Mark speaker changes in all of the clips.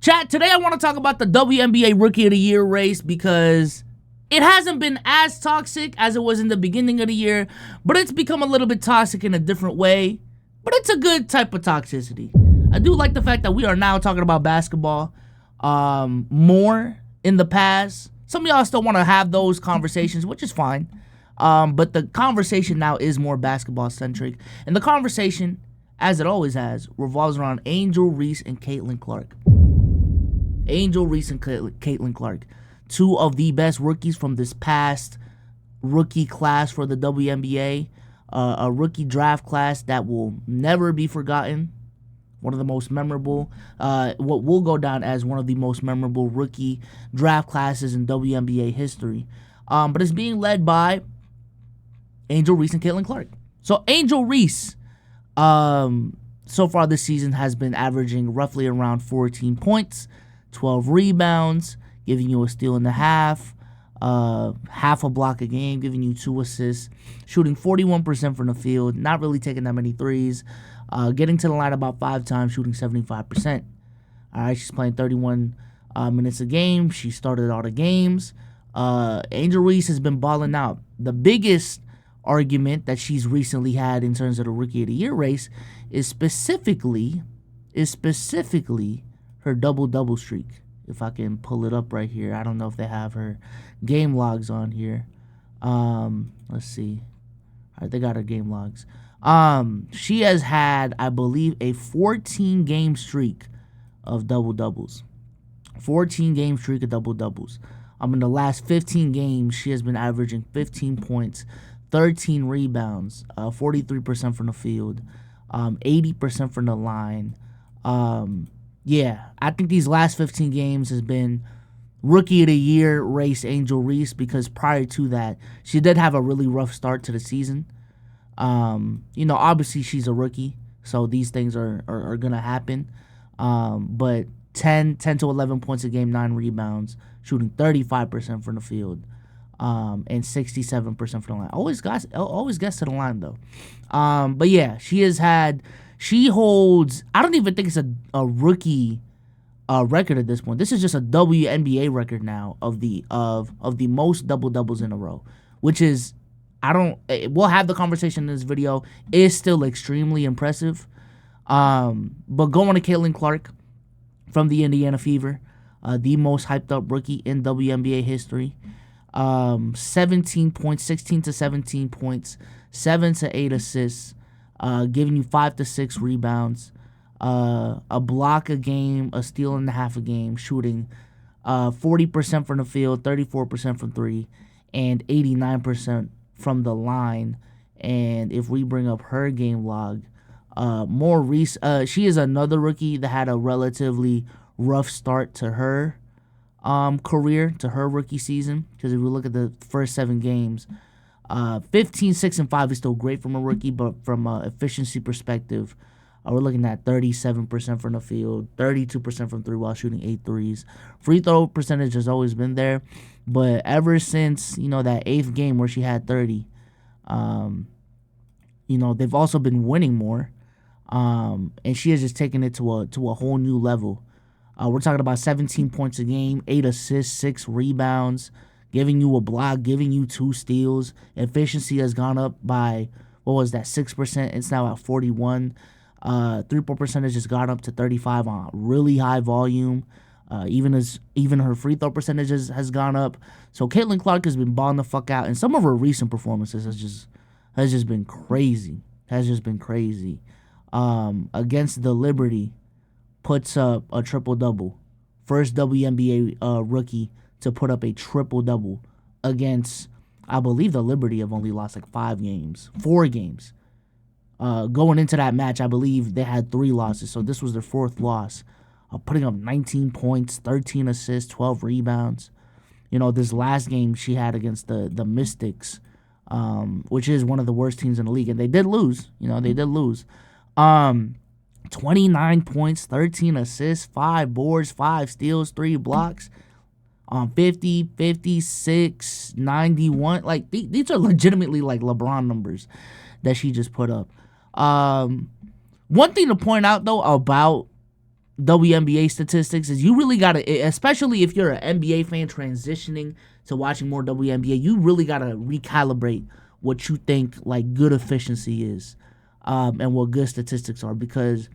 Speaker 1: Chat, today I want to talk about the WNBA Rookie of the Year race because it hasn't been as toxic as it was in the beginning of the year, but it's become a little bit toxic in a different way. But it's a good type of toxicity. I do like the fact that we are now talking about basketball more in the past. Some of y'all still want to have those conversations, which is fine. But the conversation now is more basketball-centric. And the conversation, as it always has, revolves around Angel Reese and Caitlin Clark. Angel Reese and Caitlin Clark, two of the best rookies from this past rookie class for the WNBA. A rookie draft class that will never be forgotten. One of the most memorable, what will go down as one of the most memorable rookie draft classes in WNBA history. But it's being led by Angel Reese and Caitlin Clark. So Angel Reese, so far this season has been averaging roughly around 14 points, 12 rebounds, giving you a steal and a half, half a block a game, giving you 2 assists, shooting 41% from the field, not really taking that many threes, getting to the line about 5 times, shooting 75%. All right, she's playing 31 minutes a game. She started all the games. Angel Reese has been balling out. The biggest argument that she's recently had in terms of the Rookie of the Year race is specifically her double-double streak. If I can pull it up right here. I don't know if they have her game logs on here. Let's see. All right, they got her game logs. She has had, I believe, a 14-game streak of double-doubles. 14-game streak of double-doubles. In the last 15 games, she has been averaging 15 points, 13 rebounds, 43% from the field, 80% from the line. Yeah, I think these last 15 games has been Rookie of the Year race Angel Reese, because prior to that, she did have a really rough start to the season. Obviously she's a rookie, so these things are going to happen. But 10 to 11 points a game, 9 rebounds, shooting 35% from the field, and 67% from the line. Always gets to the line, though. But yeah, she holds, I don't even think it's a rookie record at this point. This is just a WNBA record now of the most double-doubles in a row, which is, we'll have the conversation in this video, is still extremely impressive. But going to Caitlin Clark from the Indiana Fever, the most hyped up rookie in WNBA history. 17 points, 16 to 17 points, 7 to 8 assists, giving you 5 to 6 rebounds, a block a game, a steal and a half a game, shooting 40% from the field, 34% from 3, and 89% from the line. And if we bring up her game log, she is another rookie that had a relatively rough start to her career, to her rookie season, because if we look at the first 7 games, 15, 6, and 5 is still great from a rookie, but from an efficiency perspective, we're looking at 37% from the field, 32% from 3 while shooting 8 threes. Free throw percentage has always been there, but ever since, that 8th game where she had 30, they've also been winning more, and she has just taken it to a whole new level. We're talking about 17 points a game, 8 assists, 6 rebounds, giving you a block, giving you 2 steals. Efficiency has gone up by, 6%? It's now at 41. 3-point percentage has gone up to 35 on really high volume. Even her free throw percentage has gone up. So Caitlin Clark has been balling the fuck out, and some of her recent performances has just been crazy. Against the Liberty, puts up a triple-double. First WNBA rookie to put up a triple-double against, I believe the Liberty have only lost 4 games. Going into that match, I believe they had 3 losses, so this was their 4th loss. Putting up 19 points, 13 assists, 12 rebounds. This last game she had against the Mystics, which is one of the worst teams in the league, and they did lose. 29 points, 13 assists, 5 boards, 5 steals, 3 blocks, 50, 56, 91. These are legitimately LeBron numbers that she just put up. One thing to point out, though, about WNBA statistics is you really gotta, especially if you're an NBA fan transitioning to watching more WNBA, you really gotta recalibrate what you think like good efficiency is, and what good statistics are, because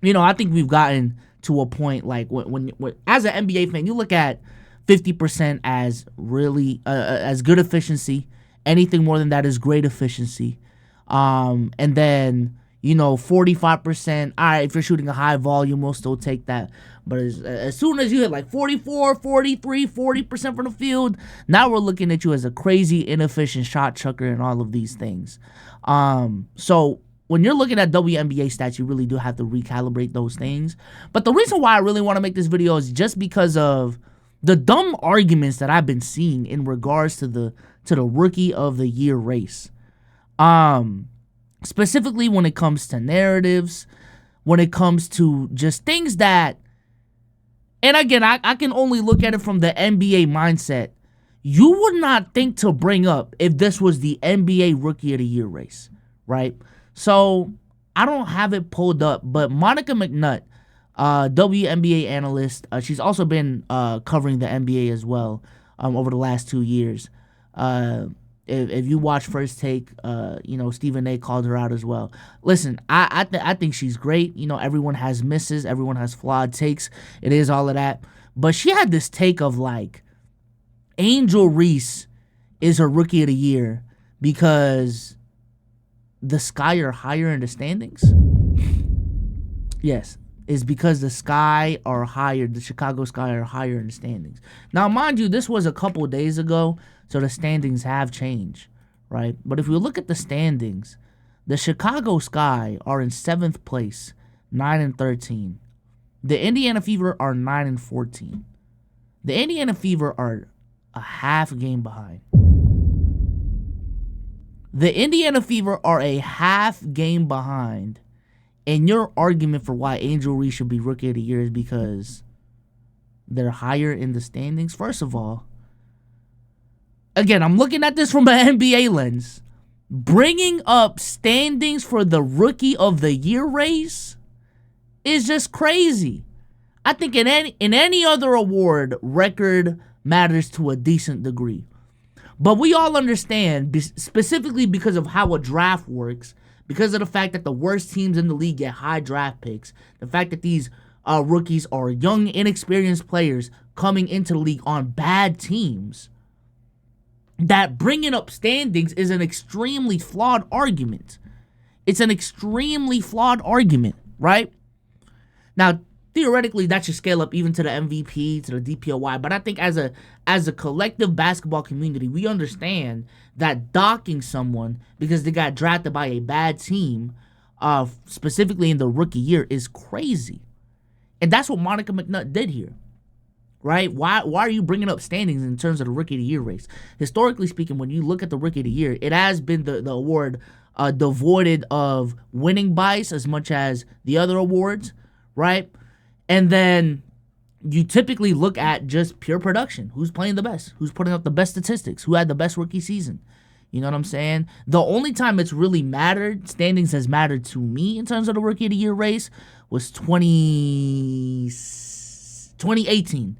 Speaker 1: I think we've gotten to a point like when as an NBA fan, you look at 50% as really as good efficiency. Anything more than that is great efficiency. And then 45%. All right, if you're shooting a high volume, we'll still take that. But as soon as you hit like 44, 43, 40% from the field, now we're looking at you as a crazy inefficient shot chucker and all of these things. So when you're looking at WNBA stats, you really do have to recalibrate those things. But the reason why I really want to make this video is just because of the dumb arguments that I've been seeing in regards to the Rookie of the Year race. Specifically when it comes to narratives, when it comes to just things that, and again, I can only look at it from the NBA mindset. You would not think to bring up if this was the NBA Rookie of the Year race, right? So I don't have it pulled up, but Monica McNutt, WNBA analyst, she's also been covering the NBA as well over the last 2 years. If you watch First Take, Stephen A. called her out as well. Listen, I think she's great. Everyone has misses. Everyone has flawed takes. It is all of that. But she had this take of like, Angel Reese is her Rookie of the Year because the Sky are higher in the standings. Yes, is because the Sky are higher. The Chicago Sky are higher in the standings. Now, mind you, this was a couple days ago, so the standings have changed, right? But if we look at the standings, the Chicago Sky are in 7th place, 9-13. The Indiana Fever are 9-14. The Indiana Fever are a half game behind. The Indiana Fever are a half game behind. And your argument for why Angel Reese should be Rookie of the Year is because they're higher in the standings. First of all, again, I'm looking at this from an NBA lens. Bringing up standings for the Rookie of the Year race is just crazy. I think in any other award, record matters to a decent degree. But we all understand, specifically because of how a draft works, because of the fact that the worst teams in the league get high draft picks, the fact that these rookies are young, inexperienced players coming into the league on bad teams, that bringing up standings is an extremely flawed argument. It's an extremely flawed argument, right? Now, theoretically, that should scale up even to the MVP, to the DPOY. But I think as a collective basketball community, we understand that docking someone because they got drafted by a bad team, specifically in the rookie year, is crazy. And that's what Monica McNutt did here, right? Why are you bringing up standings in terms of the Rookie of the Year race? Historically speaking, when you look at the Rookie of the Year, it has been the award devoid of winning bias as much as the other awards, right? And then you typically look at just pure production. Who's playing the best? Who's putting up the best statistics? Who had the best rookie season? You know what I'm saying? The only time it's really mattered, standings has mattered to me in terms of the Rookie of the Year race, was 2018.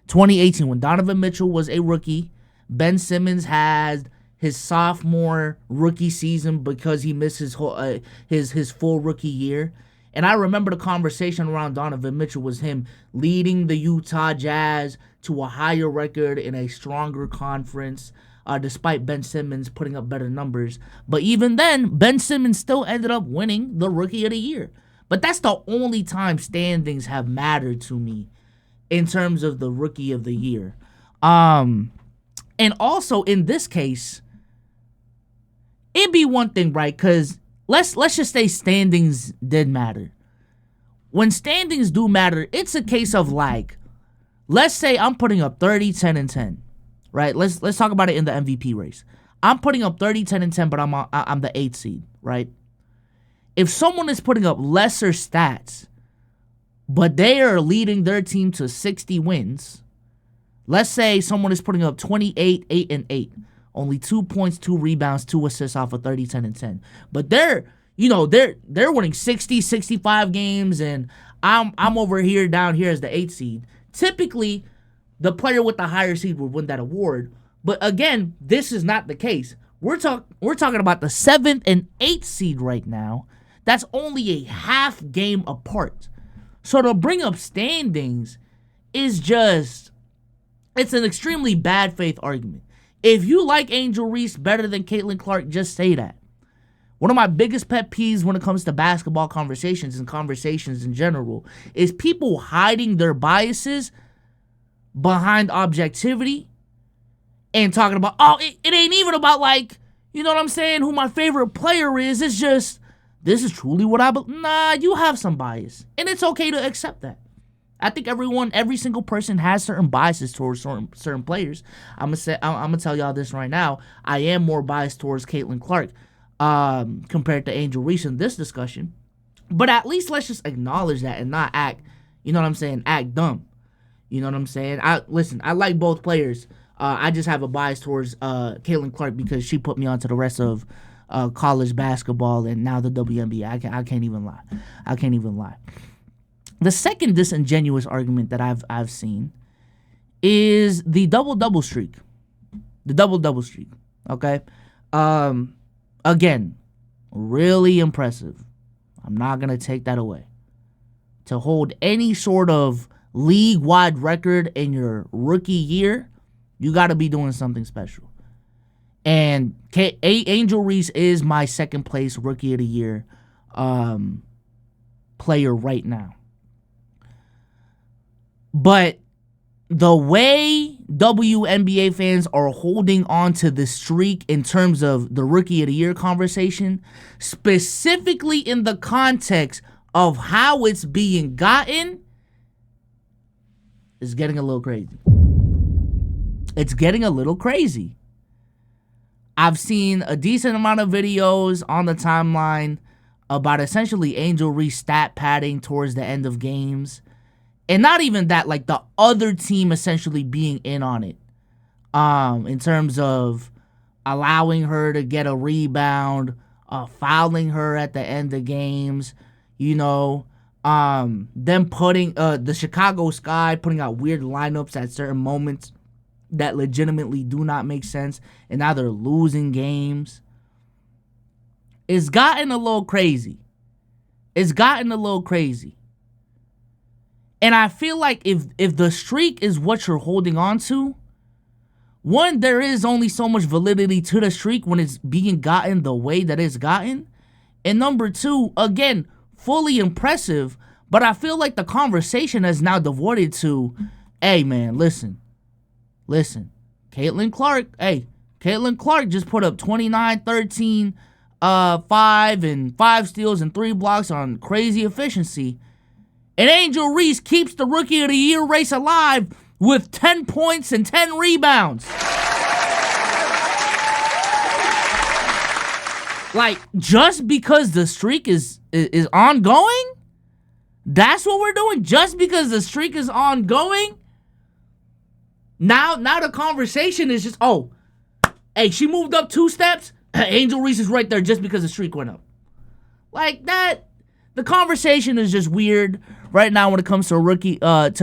Speaker 1: 2018, when Donovan Mitchell was a rookie. Ben Simmons had his sophomore rookie season because he missed his full rookie year. And I remember the conversation around Donovan Mitchell was him leading the Utah Jazz to a higher record in a stronger conference, despite Ben Simmons putting up better numbers. But even then, Ben Simmons still ended up winning the Rookie of the Year. But that's the only time standings have mattered to me in terms of the Rookie of the Year. And also, in this case, it'd be one thing, right? Because let's just say standings did matter. When standings do matter, it's a case of like, let's say I'm putting up 30, 10, and 10, right? Let's talk about it in the MVP race. I'm putting up 30, 10, and 10, but I'm the 8th seed, right? If someone is putting up lesser stats, but they are leading their team to 60 wins, let's say someone is putting up 28, 8, and 8. Only 2 points, 2 rebounds, 2 assists off of 30, 10, and 10. But they're winning 60, 65 games, and I'm over here down here as the 8th seed. Typically, the player with the higher seed would win that award. But again, this is not the case. We're talking about the 7th and 8th seed right now. That's only a half game apart. So to bring up standings is just, it's an extremely bad faith argument. If you like Angel Reese better than Caitlin Clark, just say that. One of my biggest pet peeves when it comes to basketball conversations and conversations in general is people hiding their biases behind objectivity and talking about, oh, it ain't even about, like, you know what I'm saying, who my favorite player is. It's just, this is truly what I believe. Nah, you have some bias. And it's okay to accept that. I think every single person has certain biases towards certain players. I'm gonna tell y'all this right now. I am more biased towards Caitlin Clark compared to Angel Reese in this discussion. But at least let's just acknowledge that and not act, you know what I'm saying, act dumb. You know what I'm saying? Listen, I like both players. I just have a bias towards Caitlin Clark because she put me onto the rest of college basketball and now the WNBA. I can't even lie. I can't even lie. The second disingenuous argument that I've seen is the double streak. The double streak. Okay? Again, really impressive. I'm not going to take that away. To hold any sort of league-wide record in your rookie year, you got to be doing something special. And Angel Reese is my second place Rookie of the Year player right now. But the way WNBA fans are holding on to the streak in terms of the Rookie of the Year conversation, specifically in the context of how it's being gotten, is getting a little crazy. It's getting a little crazy. I've seen a decent amount of videos on the timeline about essentially Angel Reese stat padding towards the end of games. And not even that, like the other team essentially being in on it. In terms of allowing her to get a rebound, fouling her at the end of games, you know, them putting the Chicago Sky putting out weird lineups at certain moments that legitimately do not make sense, and now they're losing games. It's gotten a little crazy. It's gotten a little crazy. And I feel like if the streak is what you're holding on to, one, there is only so much validity to the streak when it's being gotten the way that it's gotten. And number two, again, fully impressive, but I feel like the conversation has now devoted to, hey, man, listen, Caitlin Clark just put up 29, 13, 5, and 5 steals and 3 blocks on crazy efficiency. And Angel Reese keeps the Rookie of the Year race alive with 10 points and 10 rebounds. Like, just because the streak is ongoing? That's what we're doing? Just because the streak is ongoing? Now the conversation is just, oh, hey, she moved up 2 steps. Angel Reese is right there just because the streak went up. Like that, the conversation is just weird right now when it comes to the Rookie of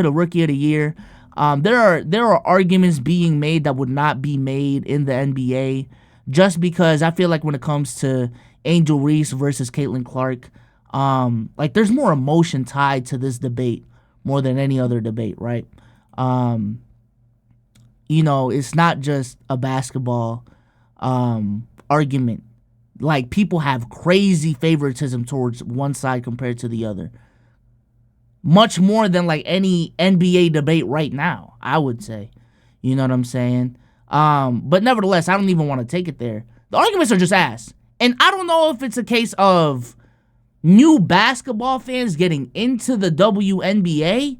Speaker 1: the Year. There are arguments being made that would not be made in the NBA just because I feel like when it comes to Angel Reese versus Caitlin Clark, like there's more emotion tied to this debate more than any other debate, right? You know, it's not just a basketball argument. Like, people have crazy favoritism towards one side compared to the other. Much more than, like, any NBA debate right now, I would say. You know what I'm saying? But nevertheless, I don't even want to take it there. The arguments are just ass. And I don't know if it's a case of new basketball fans getting into the WNBA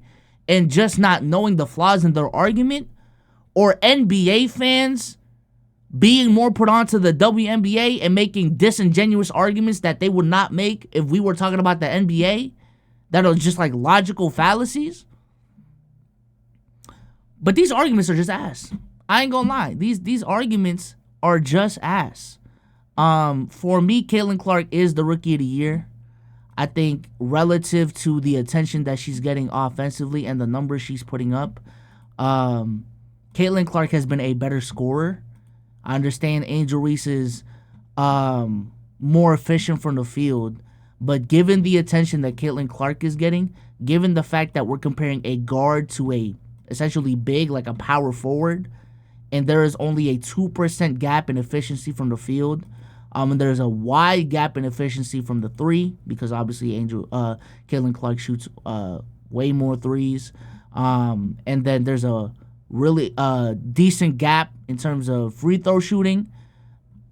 Speaker 1: and just not knowing the flaws in their argument, or NBA fans being more put onto the WNBA and making disingenuous arguments that they would not make if we were talking about the NBA that are just like logical fallacies. But these arguments are just ass. I ain't gonna lie. These arguments are just ass. For me, Caitlin Clark is the Rookie of the Year. I think relative to the attention that she's getting offensively and the numbers she's putting up, Caitlin Clark has been a better scorer. I understand Angel Reese is more efficient from the field, but given the attention that Caitlin Clark is getting, given the fact that we're comparing a guard to a essentially big, like a power forward, and there is only a 2% gap in efficiency from the field, and there's a wide gap in efficiency from the three, because obviously Caitlin Clark shoots way more threes, and then there's a really decent gap in terms of free throw shooting.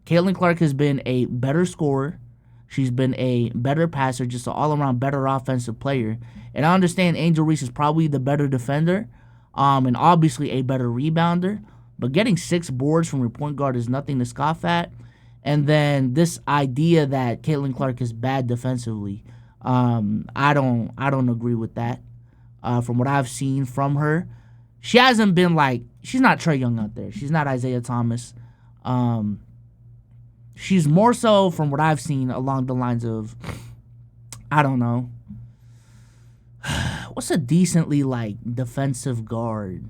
Speaker 1: Caitlin Clark has been a better scorer. She's been a better passer, just an all-around better offensive player. And I understand Angel Reese is probably the better defender, and obviously a better rebounder. But getting 6 boards from your point guard is nothing to scoff at. And then this idea that Caitlin Clark is bad defensively, I don't agree with that. From what I've seen from her, she hasn't been like, she's not Trae Young out there. She's not Isaiah Thomas. She's more so, from what I've seen, along the lines of, I don't know, what's a decently like defensive guard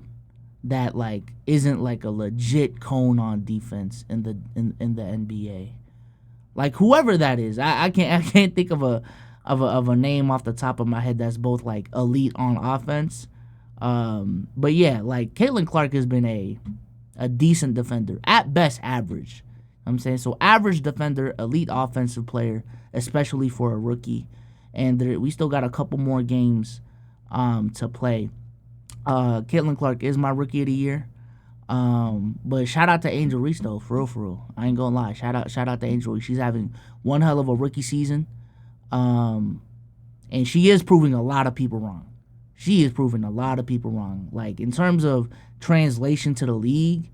Speaker 1: that like isn't like a legit cone on defense in the NBA? Like whoever that is, I can't think of a name off the top of my head that's both like elite on offense. But yeah, like Caitlin Clark has been a decent defender, at best average. I'm saying, so average defender, elite offensive player, especially for a rookie. And we still got a couple more games to play. Caitlin Clark is my rookie of the year. But shout out to Angel Reese though, for real. I ain't gonna lie. Shout out to Angel Reese. She's having one hell of a rookie season. And she is proving a lot of people wrong. Like in terms of translation to the league,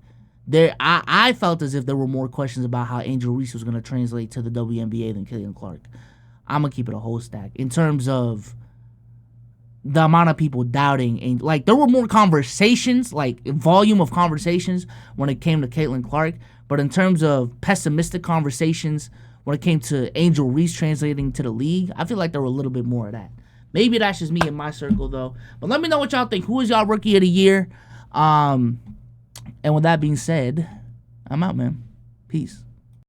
Speaker 1: I felt as if there were more questions about how Angel Reese was going to translate to the WNBA than Caitlin Clark. I'm going to keep it a whole stack. In terms of the amount of people doubting, and like there were more conversations, like volume of conversations when it came to Caitlin Clark, but in terms of pessimistic conversations when it came to Angel Reese translating to the league, I feel like there were a little bit more of that. Maybe that's just me in my circle though. But let me know what y'all think. Who is y'all rookie of the year? And with that being said, I'm out, man. Peace.